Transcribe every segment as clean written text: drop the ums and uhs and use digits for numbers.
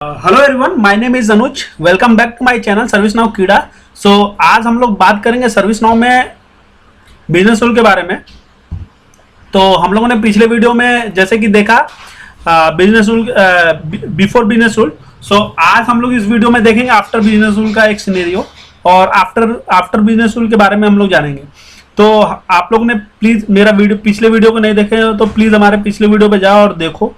Hello everyone, my name is Anuj. Welcome back to my channel ServiceNow कीड़ा। So आज हम लोग बात करेंगे सर्विस नाउ में बिजनेस रूल के बारे में। तो हम लोगों ने पिछले वीडियो में जैसे कि देखा business rule, before business rule. So आज हम लोग इस वीडियो में देखेंगे आफ्टर बिजनेस रूल का एक सिनेरियो, और आफ्टर बिजनेस रूल के बारे में हम लोग जानेंगे। तो आप लोग ने प्लीज मेरा वीडियो, पिछले वीडियो को नहीं देखे तो प्लीज हमारे पिछले वीडियो पे जाओ और देखो,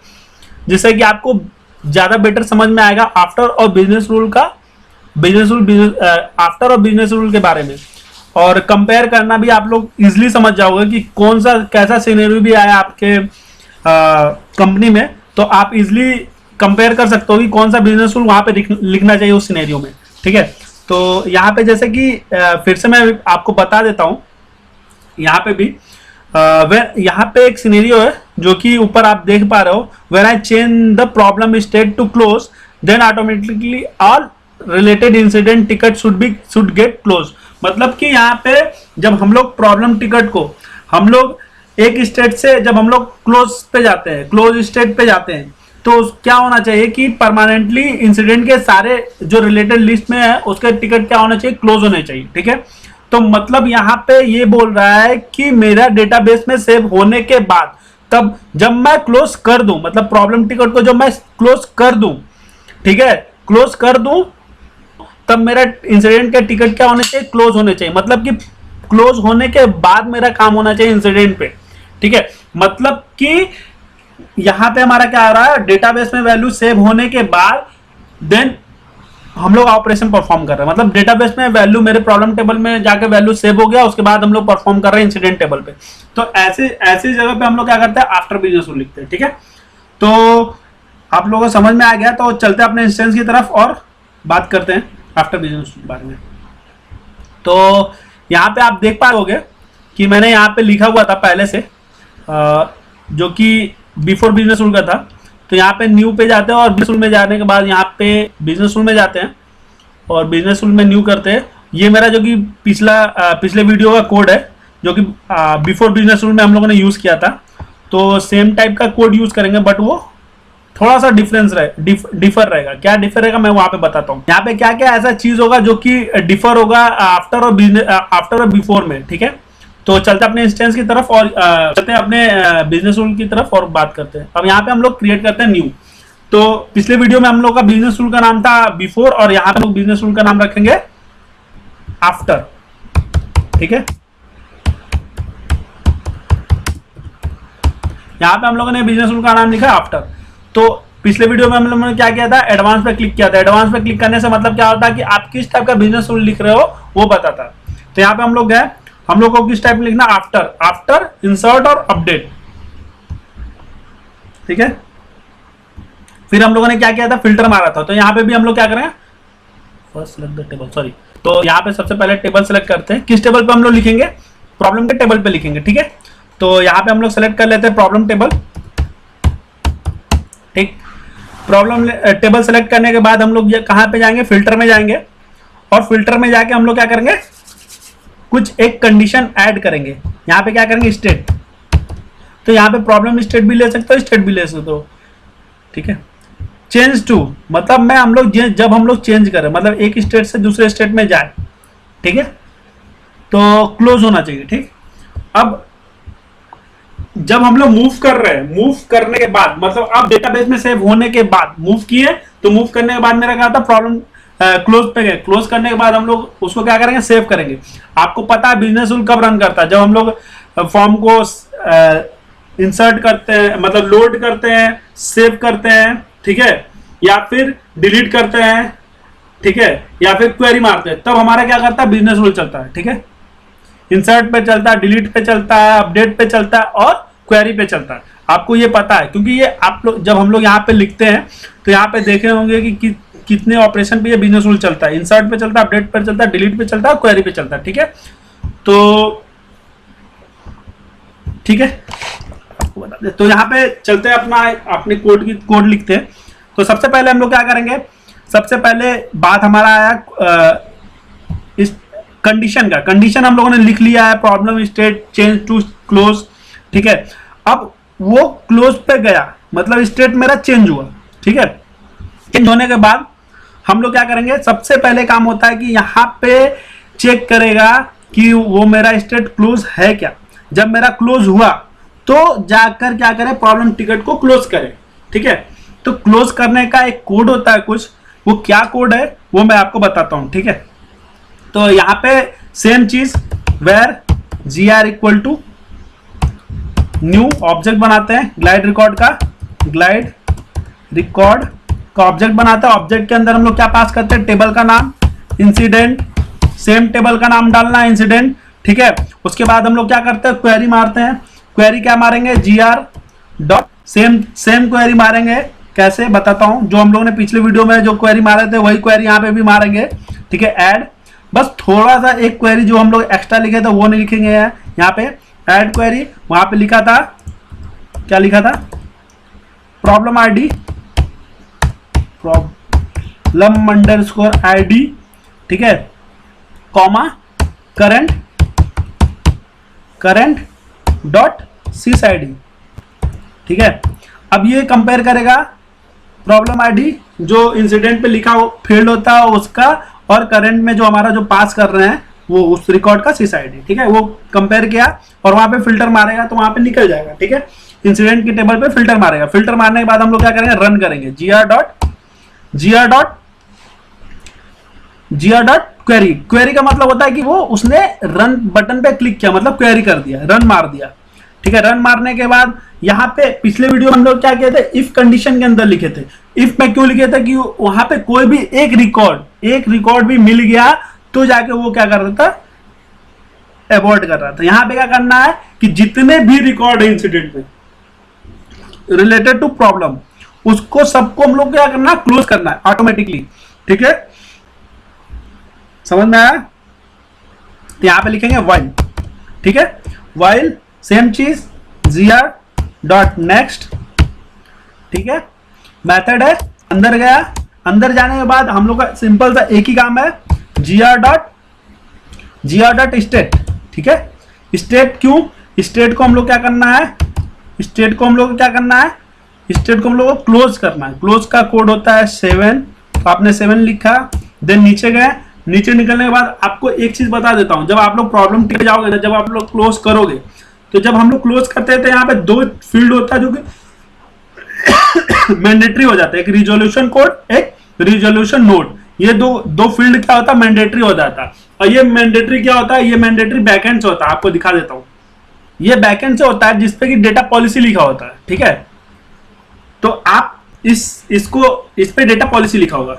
जिससे कि आपको ज्यादा बेटर समझ में आएगा आफ्टर और बिजनेस रूल का, आफ्टर और बिजनेस रूल के बारे में। और कंपेयर करना भी आप लोग इजीली समझ जाओगे कि कौन सा कैसा सिनेरियो भी आया आपके कंपनी में, तो आप इजीली कंपेयर कर सकते हो कि कौन सा बिजनेस रूल वहां पे लिखना चाहिए उस सिनेरियो में। ठीक है, तो यहाँ पे जैसे कि फिर से मैं आपको बता देता हूँ, यहाँ पे भी यहाँ पे एक सिनेरियो है जो कि ऊपर आप देख पा रहे हो। When I change the problem state to close, then automatically all related incident ticket should get close. मतलब कि यहाँ पे जब हम लोग प्रॉब्लम टिकट को हम लोग एक स्टेट से जब हम लोग क्लोज पे जाते हैं, क्लोज स्टेट पे जाते हैं, तो क्या होना चाहिए कि परमानेंटली इंसिडेंट के सारे जो रिलेटेड लिस्ट में है उसके टिकट क्या होना चाहिए, क्लोज होने चाहिए। ठीक है, तो मतलब यहाँ पे ये बोल रहा है कि मेरा डेटाबेस में सेव होने के बाद, तब जब मैं क्लोज कर दूं, मतलब प्रॉब्लम टिकट को जब मैं क्लोज कर दूं, ठीक है, क्लोज कर दूं, तब मेरा इंसिडेंट के टिकट क्या होने चाहिए, क्लोज होने चाहिए। मतलब कि क्लोज होने के बाद मेरा काम होना चाहिए इंसिडेंट पे। ठीक है, मतलब कि यहां पे हमारा क्या आ रहा है, डेटाबेस में वैल्यू सेव होने के बाद देन हम लोग ऑपरेशन परफॉर्म कर रहे हैं। मतलब डेटाबेस में वैल्यू मेरे प्रॉब्लम टेबल में जाके वैल्यू सेव हो गया, उसके बाद हम लोग परफॉर्म कर रहे हैं इंसिडेंट टेबल पे। तो ऐसी जगह पे हम लोग क्या करते हैं, आफ्टर बिजनेस रूल लिखते हैं। ठीक है, तो आप लोगों को समझ में आ गया, तो चलते हैं अपने इंस्टेंस की तरफ और बात करते हैं आफ्टर बिजनेस रूल के बारे में। तो यहाँ पे आप देख पाओगे कि मैंने यहाँ पे लिखा हुआ था पहले से, जो कि बिफोर बिजनेस रूल का था। तो यहाँ पे न्यू पे जाते हैं और बिजनेस रूल में जाने के बाद यहाँ पे बिजनेस रूल में जाते हैं और बिजनेस रूल में न्यू करते हैं। ये मेरा जो कि पिछले वीडियो का कोड है, जो कि बिफोर बिजनेस रूल में हम लोगों ने यूज किया था। तो सेम टाइप का कोड यूज करेंगे, बट वो थोड़ा सा डिफर रहेगा। क्या डिफर रहेगा मैं वहां पे बताता हूँ। यहाँ पे क्या क्या ऐसा चीज होगा जो कि डिफर होगा आफ्टर और बिफोर में। ठीक है, तो चलते अपने इंस्टेंस की तरफ और चलते हैं अपने बिजनेस रूल की तरफ और बात करते हैं। अब यहाँ पे हम लोग क्रिएट करते हैं न्यू। तो पिछले वीडियो में हम लोग का बिजनेस रूल का नाम था बिफोर, और यहाँ पे हम लोग बिजनेस रूल का नाम रखेंगे आफ्टर। ठीक है, यहाँ पे हम लोगों ने बिजनेस रूल का नाम लिखा आफ्टर। तो पिछले वीडियो में हम लोगों ने क्या किया था, एडवांस पे क्लिक किया था। एडवांस पे क्लिक करने से मतलब क्या होता है कि आप किस टाइप का बिजनेस रूल लिख रहे हो वो बताता है। तो यहाँ पे हम लोग गए, हम लोग को किस टाइप में लिखना, आफ्टर इंसर्ट और अपडेट। ठीक है, फिर हम लोगों ने क्या किया था, फिल्टर मारा था। तो यहाँ पे भी हम लोग क्या करें, first select the table, sorry. तो यहाँ पे सबसे पहले टेबल सेलेक्ट करते हैं। किस टेबल पे हम लोग लिखेंगे, प्रॉब्लम के टेबल पे लिखेंगे। ठीक है, तो यहाँ पे हम लोग सेलेक्ट कर लेते हैं प्रॉब्लम टेबल। ठीक, प्रॉब्लम टेबल सेलेक्ट करने के बाद हम लोग कहां पे जाएंगे, फिल्टर में जाएंगे, और फिल्टर में जाके हम लोग क्या करेंगे, कुछ एक कंडीशन ऐड करेंगे। यहाँ पे क्या करेंगे, स्टेट। तो यहाँ पे प्रॉब्लम स्टेट भी ले सकते हो, स्टेट भी ले सकते हो। ठीक है, चेंज टू, मतलब मैं हम लोग जब हम लोग चेंज करें, मतलब एक स्टेट से दूसरे स्टेट में जाए, ठीक है, तो क्लोज होना चाहिए। ठीक, अब जब हम लोग मूव कर रहे हैं, मूव करने के बाद मतलब अब डेटाबेस में सेव होने के बाद मूव किए, तो मूव करने के बाद मेरा क्या था, प्रॉब्लम क्लोज पे गए। क्लोज करने के बाद हम लोग उसको क्या करेंगे, सेव करेंगे। आपको पता है बिजनेस रूल कब रन करता है, जब हम लोग फॉर्म को इंसर्ट करते हैं, मतलब लोड करते हैं, सेव करते हैं, ठीक है, या फिर डिलीट करते हैं, ठीक है, या फिर क्वेरी मारते हैं, तब हमारा क्या करता है, बिजनेस रूल चलता है। ठीक है, इंसर्ट पे चलता है, डिलीट पे चलता है, अपडेट पे चलता है और क्वेरी पे चलता है। आपको ये पता है क्योंकि ये आप लोग जब हम लोग यहाँ पे लिखते हैं तो यहाँ पे देखे होंगे कि कितने ऑपरेशन पे ये बिजनेस रूल चलता है। इंसर्ट पे चलता है, अपडेट पे चलता है, डिलीट पे चलता है, क्वेरी पे चलता है। ठीक है, तो ठीक है, आपको बता दें। तो यहाँ पे चलते हैं अपने कोड लिखते हैं। तो सबसे पहले हम लोग क्या करेंगे, सबसे पहले बात हमारा आया इस कंडीशन हम लोगों ने लिख लिया है, problem state change to close. ठीक है, अब वो क्लोज पे गया, मतलब स्टेट मेरा चेंज हुआ। ठीक है, चेंज होने के बाद हम लोग क्या करेंगे, सबसे पहले काम होता है कि यहाँ पे चेक करेगा कि वो मेरा स्टेट क्लोज है क्या। जब मेरा क्लोज हुआ तो जाकर क्या करे, प्रॉब्लम टिकट को क्लोज करे। ठीक है, तो क्लोज करने का एक कोड होता है कुछ, वो क्या कोड है वो मैं आपको बताता हूं। ठीक है, तो यहाँ पे सेम चीज, where gr equal to new object बनाते हैं, ग्लाइड रिकॉर्ड का ऑब्जेक्ट बनाता है। ऑब्जेक्ट के अंदर हम लोग क्या पास करते हैं, टेबल का नाम, इंसिडेंट, सेम टेबल का नाम डालना है, इंसिडेंट। ठीक है, उसके बाद हम लोग क्या करते हैं, क्वेरी मारते हैं। क्वेरी क्या मारेंगे, gr डॉट सेम क्वेरी मारेंगे। कैसे बताता हूं, जो हम लोगों ने पिछले वीडियो में जो क्वेरी मारे थे वही क्वेरी यहाँ पे भी मारेंगे। ठीक है, ऐड, बस थोड़ा सा एक क्वेरी जो हम लोग एक्स्ट्रा लिखे थे वो नहीं लिखेंगे यहाँ पे। ऐड क्वेरी, वहां पे लिखा था, क्या लिखा था, problem ID, problem underscore ID. ठीक है, कॉमा करंट डॉट सिस आईडी। ठीक है, अब ये कंपेयर करेगा प्रॉब्लम आईडी जो इंसिडेंट पे लिखा फील्ड होता है उसका, और करंट में जो हमारा जो पास कर रहे हैं वो उस रिकॉर्ड का सिस आईडी। ठीक है, वो कंपेयर किया और वहां पे फिल्टर मारेगा तो वहां पे निकल जाएगा। ठीक है, इंसिडेंट की टेबल पे फिल्टर मारेगा। फिल्टर मारने के बाद हम लोग क्या करेंगे, रन करेंगे, gr डॉट क्वेरी का मतलब होता है कि वो उसने रन बटन पे क्लिक किया, मतलब क्वेरी कर दिया, रन मार दिया। ठीक है, रन मारने के बाद यहाँ पे पिछले वीडियो में हम लोग क्या कहते हैं, इफ कंडीशन के अंदर लिखे थे। इफ में क्यों लिखे थे कि वहां पे कोई भी एक रिकॉर्ड भी मिल गया तो जाके वो क्या कर रहा था, अबॉर्ट कर रहा था। यहां पे क्या करना है कि जितने भी रिकॉर्ड है इंसिडेंट में रिलेटेड टू प्रॉब्लम, उसको सबको हम लोग क्या करना है, क्लोज करना है ऑटोमेटिकली। ठीक है, समझ में आया। तो यहां पे लिखेंगे वाइल। ठीक है, वाइल सेम चीज, gr डॉट नेक्स्ट। ठीक है, मेथड है, अंदर गया, अंदर जाने के बाद हम लोग का सिंपल सा एक ही काम है, gr डॉट स्टेट। ठीक है, स्टेट क्यों, स्टेट को हम लोग क्या करना है, स्टेट को हम लोग को क्लोज करना है। क्लोज का कोड होता है 7, तो आपने 7 लिखा, देन नीचे गए, नीचे निकलने के बाद आपको एक चीज बता देता हूं, जब आप लोग प्रॉब्लम टिक जाओगे ना, जब आप लोग क्लोज करोगे, तो जब हम लोग क्लोज करते हैं तो यहाँ पे 2 फील्ड होता है जो कि मैंडेटरी हो जाता है, एक रिजोल्यूशन कोड, एक रिजोल्यूशन नोट। ये दो फील्ड क्या होता है, मैंडेटरी हो जाता है। और ये मैंडेटरी क्या होता है, ये मैंडेटरी बैकएंड से होता है, आपको दिखा देता हूं। ये बैकएंड से होता है जिसपे कि डेटा पॉलिसी लिखा होता है। ठीक है, तो आप इस पे डेटा पॉलिसी लिखा होगा,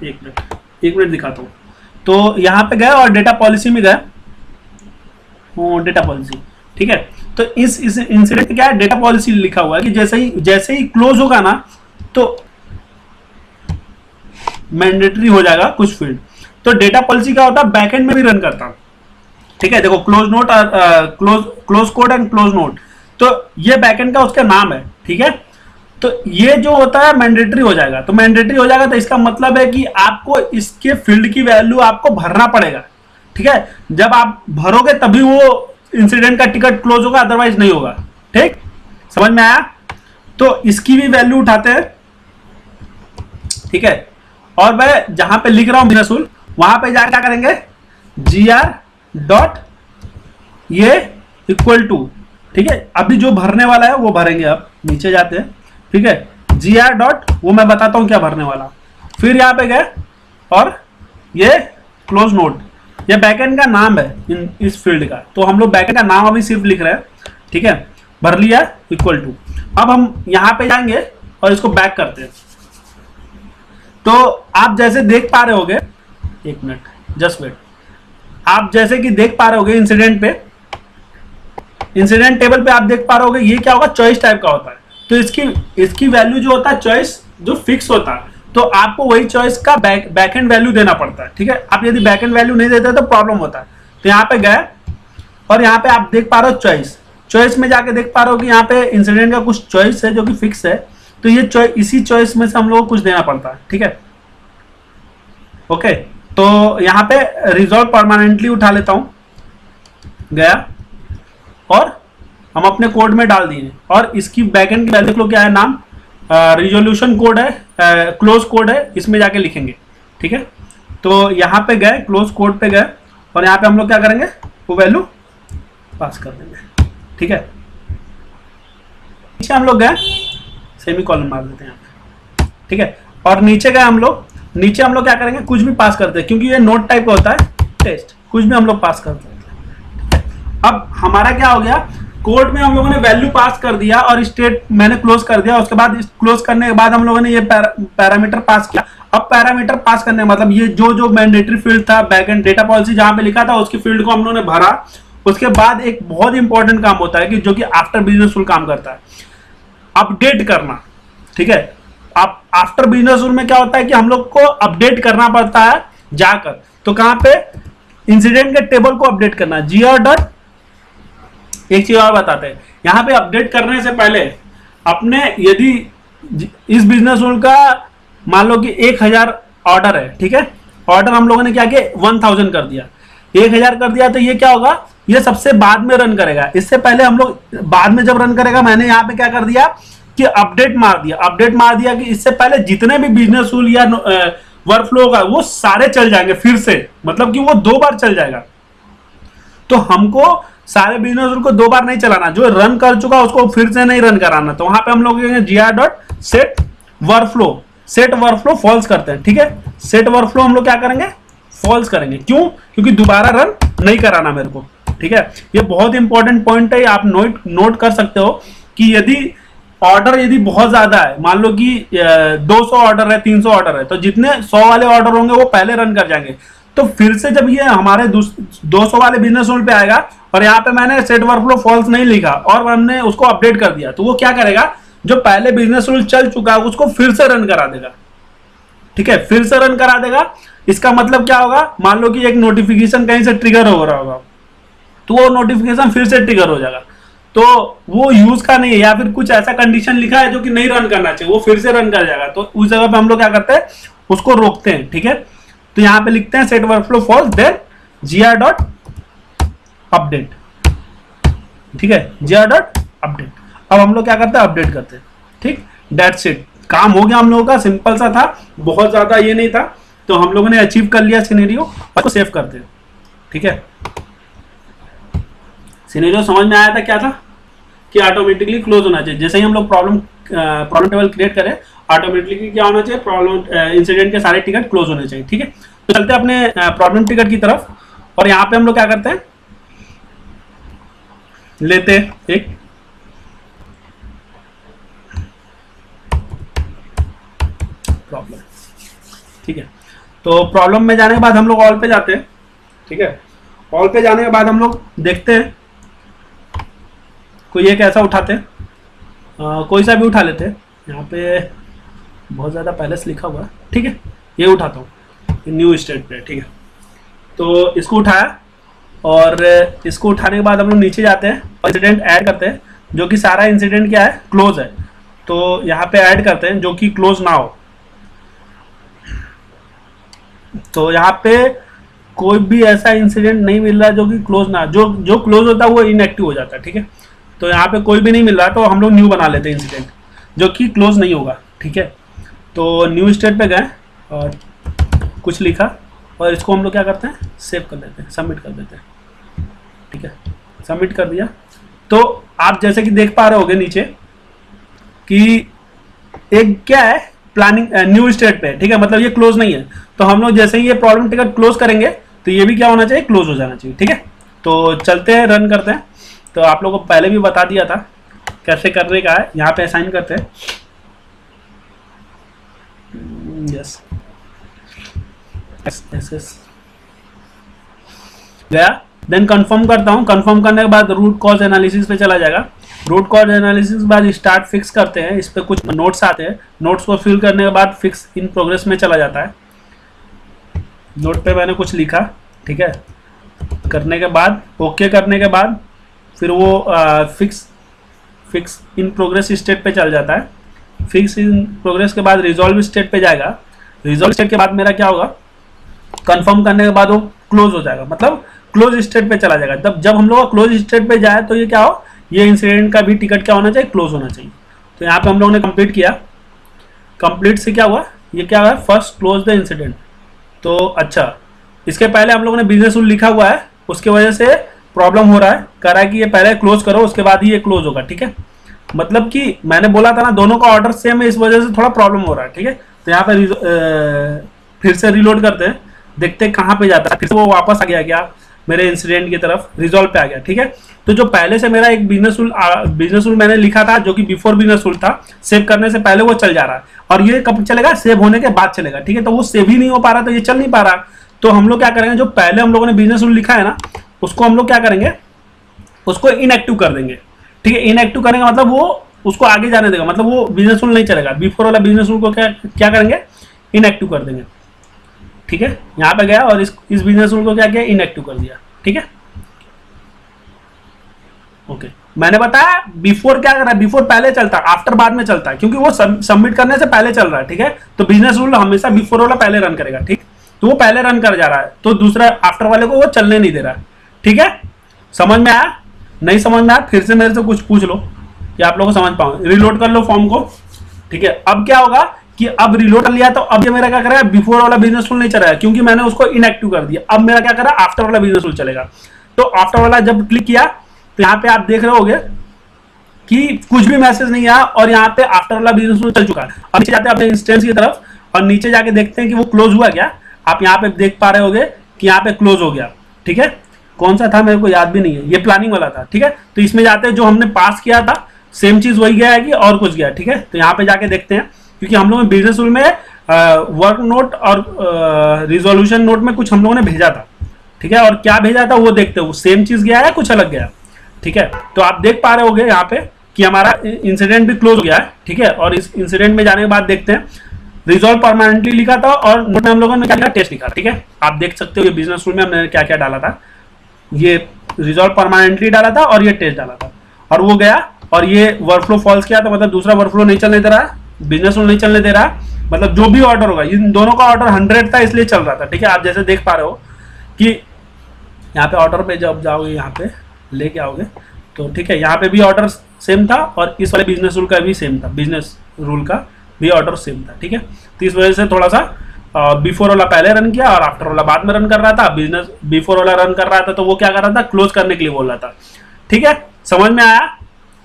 एक मिनट दिखाता हूं। तो यहां पे गए और डेटा पॉलिसी में गए, डेटा पॉलिसी। ठीक है, तो इस इंसिडेंट क्या है, डेटा पॉलिसी लिखा हुआ है कि जैसे ही क्लोज होगा ना तो मैंडेटरी हो जाएगा कुछ फील्ड। तो डेटा पॉलिसी क्या होता है, बैकएंड में भी रन करता है। ठीक है, देखो close note, close code and close note, तो ये बैकएंड का उसका नाम है। ठीक है, तो ये जो होता है मैंडेटरी हो जाएगा। तो मैंडेटरी हो जाएगा तो इसका मतलब है कि आपको इसके फील्ड की वैल्यू आपको भरना पड़ेगा। ठीक है, जब आप भरोगे तभी वो इंसिडेंट का टिकट क्लोज होगा, अदरवाइज नहीं होगा। ठीक, समझ में आया। तो इसकी भी वैल्यू उठाते हैं। ठीक है, और मैं जहां पे लिख रहा हूं बिनसूल, वहां पे जाकर क्या करेंगे, gr डॉट ये इक्वल टू। ठीक है, अभी जो भरने वाला है वो भरेंगे। अब नीचे जाते हैं। ठीक है, gr डॉट, वो मैं बताता हूं क्या भरने वाला। फिर यहां पे गए और ये क्लोज नोट, ये बैकएंड का नाम है इस फील्ड का, तो हम लोग बैकएंड का नाम अभी सिर्फ लिख रहे हैं। ठीक है, भर लिया, इक्वल टू। अब हम यहां पे जाएंगे और इसको बैक करते हैं। तो आप जैसे देख पा रहे होगे, एक मिनट जस्ट वेट, आप जैसे कि देख पा रहे होगे इंसिडेंट टेबल पे आप देख पा रहे होगे, ये क्या होगा, चॉइस टाइप का होता है। तो इसकी वैल्यू जो होता है चॉइस, जो फिक्स होता है, तो आपको वही चॉइस का बैकएंड वैल्यू देना पड़ता है। ठीक है, आप यदि बैकएंड वैल्यू नहीं देते तो प्रॉब्लम होता है। तो यहाँ पे गए और यहाँ पे आप देख पा रहे हो चॉइस में जाके देख पा रहे हो कि यहाँ पे इंसिडेंट का कुछ चॉइस है जो कि फिक्स है। तो ये इसी चॉइस में से हम लोगों को कुछ देना पड़ता है। ठीक है, ओके, तो यहाँ पे रिजॉल्व परमानेंटली उठा लेता हूं, गया और हम अपने कोड में डाल दिए। और इसकी बैकएंड की वैल्यू क्या है, नाम रिजोल्यूशन कोड है, क्लोज कोड है, इसमें जाके लिखेंगे। ठीक है, तो यहाँ पे गए, क्लोज कोड पे गए और यहाँ पे हम लोग क्या करेंगे, वो वैल्यू पास कर देंगे। ठीक है, नीचे हम लोग गए, सेमी कॉलन मार देते हैं यहाँ पे। ठीक है, और नीचे गए हम लोग, नीचे हम लोग क्या करेंगे, कुछ भी पास करते हैं क्योंकि ये नोट टाइप का होता है, टेस्ट, कुछ भी हम लोग पास करते हैं। अब हमारा क्या हो गया, कोड में हम लोगों ने वैल्यू पास कर दिया और स्टेट मैंने क्लोज कर दिया। उसके बाद क्लोज करने के बाद हम लोगों ने ये पैरामीटर पास किया। अब पैरामीटर पास करने मतलब ये जो मैंडेटरी फील्ड था, बैकएंड डेटा पॉलिसी जहां पे लिखा था उसकी फील्ड को हम लोगों ने भरा। उसके बाद एक बहुत इंपॉर्टेंट काम होता है कि जो कि आफ्टर बिजनेस रूल काम करता है, अपडेट करना। ठीक है, आप आफ्टर बिजनेस रूल में क्या होता है कि हम लोग को अपडेट करना पड़ता है जाकर, तो कहां पे, इंसिडेंट के टेबल को अपडेट करना। जीआर डॉट, एक चीज और बताते हैं, यहां पे अपडेट करने से पहले अपने, यदि इस बिजनेस रूल का मान लो कि 1000 ऑर्डर है, ठीक है, ऑर्डर हम लोगों ने क्या किया, 1000 कर दिया, 1000 कर दिया, तो ये क्या होगा, ये सबसे बाद में रन करेगा। इससे पहले हम लोग बाद में जब रन करेगा, मैंने यहाँ पे क्या कर दिया कि अपडेट मार दिया, अपडेट मार दिया कि इससे पहले जितने भी बिजनेस रूल या वर्कफ्लो होगा वो सारे चल जाएंगे फिर से, मतलब कि वो 2 बार चल जाएगा। तो हमको सारे बिजनेस रूल को 2 बार नहीं चलाना, जो रन कर चुका उसको फिर से नहीं रन कराना। तो वहां पे हम लोग GR dot set workflow, set workflow false करते हैं। ठीक है, सेट वर्कफ्लो हम लोग क्या करेंगे, फॉल्स करेंगे। क्यों, क्योंकि दोबारा रन नहीं कराना मेरे को। ठीक है, ये बहुत इंपॉर्टेंट पॉइंट है, आप नोट कर सकते हो कि यदि ऑर्डर यदि बहुत ज्यादा है, मान लो कि 200 ऑर्डर है, 300 ऑर्डर है, तो जितने 100 वाले ऑर्डर होंगे वो पहले रन कर जाएंगे। तो फिर से जब ये हमारे 200 वाले बिजनेस रूल पे आएगा और यहाँ पे मैंने सेट वर्कफ्लो फॉल्स नहीं लिखा और हमने उसको अपडेट कर दिया, तो वो क्या करेगा, जो पहले बिजनेस रूल चल चुका है उसको फिर से रन करा देगा। ठीक है, फिर से रन करा देगा। इसका मतलब क्या होगा, मान लो कि एक नोटिफिकेशन कहीं से ट्रिगर हो रहा होगा, तो वो नोटिफिकेशन फिर से ट्रिगर हो जाएगा, तो वो यूज का नहीं है, या फिर कुछ ऐसा कंडीशन लिखा है जो कि नहीं रन करना चाहिए, वो फिर से रन कर जाएगा। तो उस जगह पे हम लोग क्या करते हैं, उसको रोकते हैं। ठीक है, तो यहां पे लिखते हैं set workflow false, then GR dot update. ठीक है, जीआर डॉट अपडेट। अब हम लोग क्या करते हैं, अपडेट करते हैं। ठीक, दैट्स इट, काम हो गया हम लोगों का, सिंपल सा था, बहुत ज्यादा ये नहीं था। तो हम लोगों ने अचीव कर लिया सिनेरियो, उसको सेव करते हैं। ठीक है, सिनेरियो समझ में आया था क्या था, कि ऑटोमेटिकली क्लोज होना चाहिए। जैसे ही हम लोग प्रॉब्लम टेबल क्रिएट करें, ऑटोमेटिकली क्या होना चाहिए, प्रॉब्लम इंसिडेंट के सारे टिकट क्लोज होने चाहिए। ठीक है, तो चलते हैं अपने प्रॉब्लम टिकट की तरफ, और यहाँ पे हम लोग क्या करते हैं, लेते एक प्रॉब्लम। ठीक है, तो प्रॉब्लम में जाने के बाद हम लोग ऑल पे जाते हैं। ठीक है, ऑल पे जाने के बाद हम लोग देखते हैं, कोई एक ऐसा उठाते हैं, कोई सा भी उठा लेते हैं। यहाँ पे बहुत ज़्यादा पहले से लिखा हुआ है। ठीक है, ये उठाता हूँ, न्यू स्टेट पे। ठीक है, तो इसको उठाया, और इसको उठाने के बाद हम लोग नीचे जाते हैं और इंसिडेंट ऐड करते हैं, जो कि सारा इंसिडेंट क्या है, क्लोज है। तो यहाँ पे ऐड करते हैं जो कि क्लोज ना हो। तो यहाँ पे कोई भी ऐसा इंसिडेंट नहीं मिल रहा जो कि क्लोज ना, जो क्लोज होता है वो इनएक्टिव हो जाता है। ठीक है, तो यहाँ पे कोई भी नहीं मिल रहा, तो हम लोग न्यू बना लेते हैं इंसिडेंट जो कि क्लोज नहीं होगा। ठीक है, तो न्यू स्टेट पे गए और कुछ लिखा, और इसको हम लोग क्या करते हैं, सेव कर देते हैं, सबमिट कर देते हैं। ठीक है, सबमिट कर दिया। तो आप जैसे कि देख पा रहे होगे नीचे कि एक क्या है, प्लानिंग न्यू स्टेट पे। ठीक है, मतलब ये क्लोज नहीं है। तो हम लोग जैसे ही ये प्रॉब्लम टिकट क्लोज करेंगे तो ये भी क्या होना चाहिए, क्लोज हो जाना चाहिए। ठीक है, तो चलते हैं, रन करते हैं। तो आप लोगों को पहले भी बता दिया था कैसे करने का है। यहाँ पे असाइन करते हैं, यस यस गया। देन कंफर्म करता हूँ, कंफर्म करने के बाद रूट कॉज एनालिसिस पे चला जाएगा। रूट कॉज एनालिसिस के बाद स्टार्ट फिक्स करते हैं, इस पे कुछ नोट्स आते हैं, नोट्स को फिल करने के बाद फिक्स इन प्रोग्रेस में चला जाता है। नोट पे मैंने कुछ लिखा, ठीक है, करने के बाद ओके करने के बाद फिर वो फिक्स इन प्रोग्रेस स्टेट पे चल जाता है। फिक्स इन प्रोग्रेस के बाद रिजॉल्व स्टेट पे जाएगा। रिजॉल्व स्टेट के बाद मेरा क्या होगा, कंफर्म करने के बाद वो क्लोज हो जाएगा, मतलब क्लोज स्टेट पे चला जाएगा। तब जब हम लोग क्लोज स्टेट पे जाए तो ये क्या हो, ये इंसिडेंट का भी टिकट क्या होना चाहिए, क्लोज होना चाहिए। तो यहाँ पे हम लोगों ने कंप्लीट किया। कंप्लीट से क्या हुआ, ये क्या हुआ, फर्स्ट क्लोज द इंसिडेंट। तो अच्छा, इसके पहले हम लोगों ने बिजनेस रूल लिखा हुआ है, उसके वजह से प्रॉब्लम हो रहा है, कह रहा है कि ये पहले क्लोज करो उसके बाद ही ये क्लोज होगा। ठीक है, मतलब कि मैंने बोला था ना दोनों का ऑर्डर सेम है, इस वजह से थोड़ा प्रॉब्लम हो रहा है। ठीक है, तो यहाँ पे फिर से रिलोड करते हैं, देखते हैं कहाँ पे जाता है, फिर से वो वापस आ गया क्या मेरे इंसिडेंट की तरफ, रिजॉल्व पे आ गया। ठीक है, तो जो पहले से मेरा एक बिजनेस रूल मैंने लिखा था जो कि बिफोर बिजनेस रूल था, सेव करने से पहले वो चल जा रहा है, और ये कब चलेगा, सेव होने के बाद चलेगा। ठीक है, तो वो सेव ही नहीं हो पा रहा, तो ये चल नहीं पा रहा। तो हम लोग क्या करेंगे, जो पहले हम लोगों ने बिजनेस रूल लिखा है ना, उसको हम लोग क्या करेंगे, उसको इनएक्टिव कर देंगे। ठीक है, इनएक्टिव करेंगे मतलब वो उसको आगे जाने देगा, मतलब वो बिजनेस रूल नहीं चलेगा। बिफोर वाला बिजनेस रूल को क्या करेंगे, इनएक्टिव कर देंगे। ठीक है, यहां पे गया और इस बिजनेस रूल को क्या किया, इनएक्टिव कर दिया। ठीक है, ओके, मैंने बताया बिफोर क्या कर रहा है, बिफोर पहले चलता है, आफ्टर बाद में चलता है, क्योंकि वो सबमिट करने से पहले चल रहा है। ठीक है, तो बिजनेस रूल हमेशा बिफोर वाला पहले रन करेगा। ठीक, तो वो पहले रन कर जा रहा है, तो दूसरा आफ्टर वाले को वो चलने नहीं दे रहा है। ठीक है, समझ में आया, नहीं समझ में आया फिर से मेरे से कुछ पूछ लो कि आप लोगों को समझ पाओ। रिलोड कर लो फॉर्म को। ठीक है, अब क्या होगा कि अब रिलोड कर लिया, तो अब ये मेरा क्या कर रहा है, बिफोर वाला बिजनेस रूल नहीं चल रहा है, क्योंकि मैंने उसको इनएक्टिव कर दिया। अब मेरा क्या कर रहा है, आफ्टर वाला बिजनेस रूल चलेगा। तो आफ्टर वाला जब क्लिक किया तो यहाँ पे आप देख रहे होगे कि कुछ भी मैसेज नहीं आया, और यहाँ पे आफ्टर वाला बिजनेस रूल चल चुका है। अब नीचे जाते हैं अपने इंस्टेंस की तरफ, और नीचे जाके देखते हैं कि वो क्लोज हुआ क्या। आप यहाँ पे देख पा रहे होगे कि यहाँ पे क्लोज हो गया। ठीक है, कौन सा था मेरे को याद भी नहीं है, ये प्लानिंग वाला था। ठीक है, तो इसमें जाते हैं, जो हमने पास किया था सेम चीज वही गया है कि और कुछ गया। ठीक है, तो यहाँ पे जाके देखते हैं, क्योंकि हम लोग बिजनेस रूल में वर्क नोट और रिजोल्यूशन नोट में कुछ हम लोगों ने भेजा था। ठीक है, और क्या भेजा था वो देखते हैं, वो सेम चीज गया है कुछ अलग गया। ठीक है, तो आप देख पा रहे होगे यहाँ पे कि हमारा इंसिडेंट भी क्लोज हो गया है। ठीक है, और इस इंसिडेंट में जाने के बाद देखते हैं, रिजॉल्व परमानेंटली लिखा था और नोट में हम लोगों ने क्या लिखा, टेस्ट लिखा। ठीक है, आप देख सकते हो ये बिजनेस रूल में हमने क्या क्या डाला था, ये रिजॉल्व परमानेंटली डाला था और ये टेस्ट डाला था, और वो गया। और ये वर्कफ्लो फॉल्स किया, तो मतलब दूसरा वर्कफ्लो नहीं चलने दे रहा है, बिजनेस रूल नहीं चलने दे रहा है, मतलब जो भी ऑर्डर होगा, इन दोनों का ऑर्डर 100 था इसलिए चल रहा था। ठीक है, आप जैसे देख पा रहे हो कि यहाँ पे ऑर्डर पे जब जाओगे, यहाँ पे लेके आओगे तो ठीक है, यहाँ पे भी ऑर्डर सेम था, और इस वाले बिजनेस रूल का भी सेम था, बिजनेस रूल का भी ऑर्डर सेम था। ठीक है, तो इस वजह से थोड़ा सा बिफोर वाला पहले रन किया और आफ्टर वाला बाद में रन कर रहा था। बिजनेस बिफोर वाला रन कर रहा था तो वो क्या कर रहा था, क्लोज करने के लिए बोल रहा था। ठीक है, समझ में आया।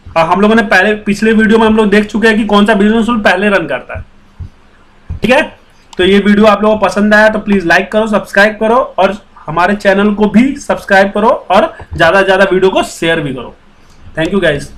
हम लोगों ने पिछले वीडियो में हम लोग देख चुके हैं कि कौन सा बिजनेस रूल पहले रन करता है। ठीक है, तो ये वीडियो आप लोगों को पसंद आया तो प्लीज लाइक करो, सब्सक्राइब करो, और हमारे चैनल को भी सब्सक्राइब करो, और ज्यादा से ज्यादा वीडियो को शेयर भी करो। Thank you guys.